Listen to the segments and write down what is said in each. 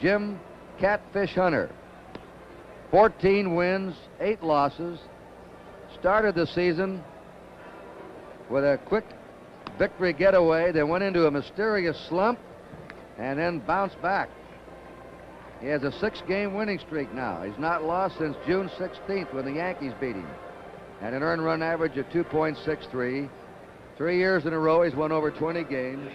Jim Catfish Hunter. 14 wins, 8 losses. Started the season with a quick victory getaway, then went into a mysterious slump and then bounced back. He has a 6-game winning streak now. He's not lost since June 16th when the Yankees beat him. And an earned run average of 2.63. 3 years in a row he's won over 20 games.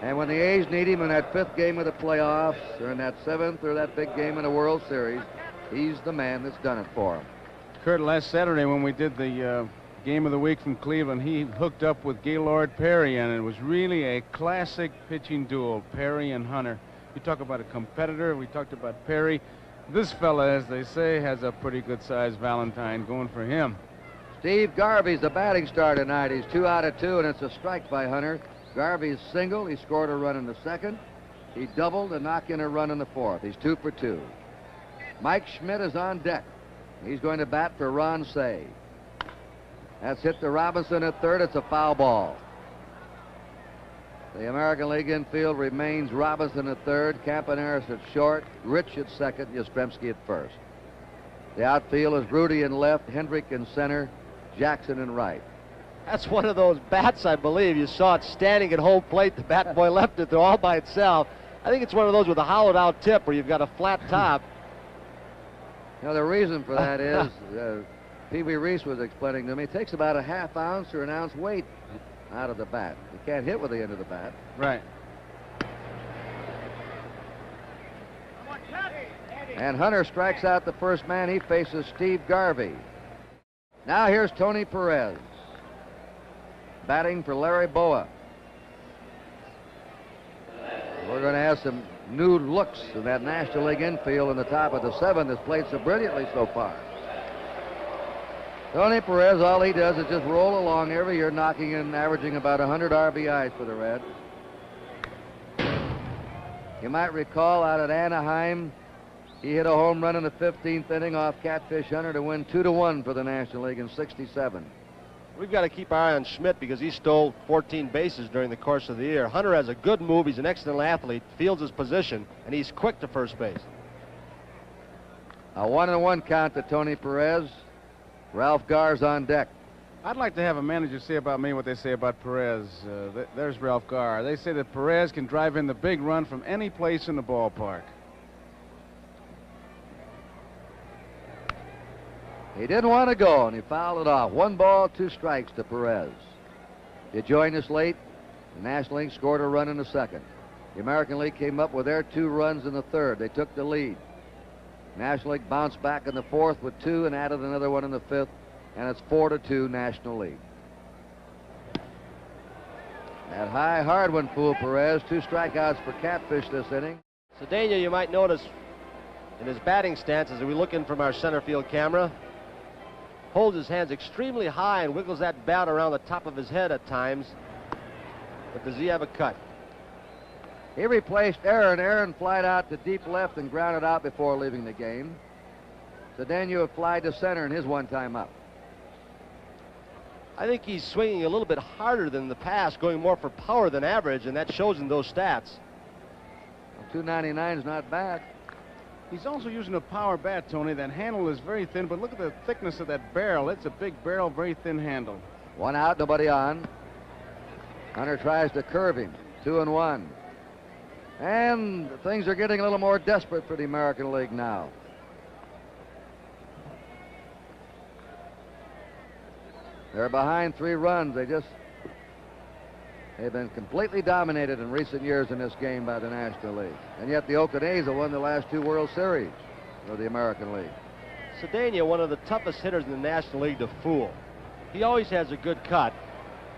And when the A's need him in that 5th game of the playoffs, or in that 7th, or that big game in the World Series, he's the man that's done it for him. Kurt, last Saturday when we did the game of the week from Cleveland, he hooked up with Gaylord Perry, and it was really a classic pitching duel, Perry and Hunter. You talk about a competitor. We talked about Perry. This fella, as they say, has a pretty good-sized Valentine going for him. Steve Garvey's the batting star tonight. He's 2 out of 2, and it's a strike by Hunter. Garvey's single. He scored a run in the 2nd. He doubled and knocked in a run in the 4th. He's 2 for 2. Mike Schmidt is on deck. He's going to bat for Ron Say. That's hit to Robinson at 3rd. It's a foul ball. The American League infield remains Robinson at 3rd, Campaneris at short, Rich at 2nd, Yastrzemski at 1st. The outfield is Rudy in left, Hendrick in center, Jackson in right. That's one of those bats, I believe. You saw it standing at home plate. The bat boy left it there all by itself. I think it's one of those with a hollowed out tip where you've got a flat top. You know, the reason for that is, Pee Wee Reese was explaining to me, it takes about a ½ ounce or an ounce weight out of the bat. You can't hit with the end of the bat. Right. And Hunter strikes out the first man. He faces Steve Garvey. Now here's Tony Perez, batting for Larry Boa. We're going to have some new looks in that National League infield in the top of the 7th that's played so brilliantly so far. Tony Perez, all he does is just roll along every year, knocking in, averaging about 100 RBIs for the Reds. You might recall out at Anaheim, he hit a home run in the 15th inning off Catfish Hunter to win 2-1 for the National League in '67. We've got to keep our eye on Schmidt because he stole 14 bases during the course of the year. Hunter has a good move. He's an excellent athlete, fields his position, and he's quick to first base. A 1-1 count to Tony Perez. Ralph Gar's on deck. I'd like to have a manager say about me what they say about Perez. There's Ralph Gar. They say that Perez can drive in the big run from any place in the ballpark. He didn't want to go, and he fouled it off. 1 ball, 2 strikes to Perez. You joined us late. The National League scored a run in the 2nd. The American League came up with their 2 runs in the 3rd. They took the lead. National League bounced back in the 4th with 2 and added another one in the 5th, and it's 4-2 National League. That high hard one fooled Perez. 2 strikeouts for Catfish this inning. Cedeño, you might notice in his batting stance as we look in from our center field camera, holds his hands extremely high and wiggles that bat around the top of his head at times. But does he have a cut? He replaced Aaron. Aaron flied out to deep left and grounded out before leaving the game. Cedeño flied to center in his one time up. I think he's swinging a little bit harder than the past, going more for power than average, and that shows in those stats. Well, 299 is not bad. He's also using a power bat, Tony. That handle is very thin, but look at the thickness of that barrel. It's a big barrel, very thin handle. 1 out, nobody on. Hunter tries to curve him. 2-1. And things are getting a little more desperate for the American League now. They're behind 3 runs. They've been completely dominated in recent years in this game by the National League. And yet the Oakland A's have won the last 2 World Series of the American League. Cedeño, one of the toughest hitters in the National League to fool. He always has a good cut.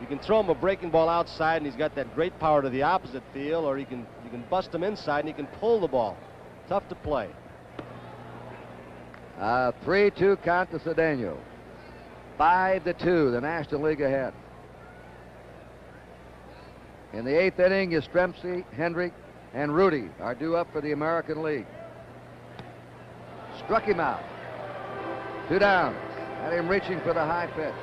You can throw him a breaking ball outside and he's got that great power to the opposite field, or you can bust him inside and he can pull the ball. Tough to play. 3-2 count to Cedeño. 5-2, the National League ahead. In the 8th inning, Yastrzemski, Hendrick, and Rudy are due up for the American League. Struck him out. 2 down. Had him reaching for the high pitch.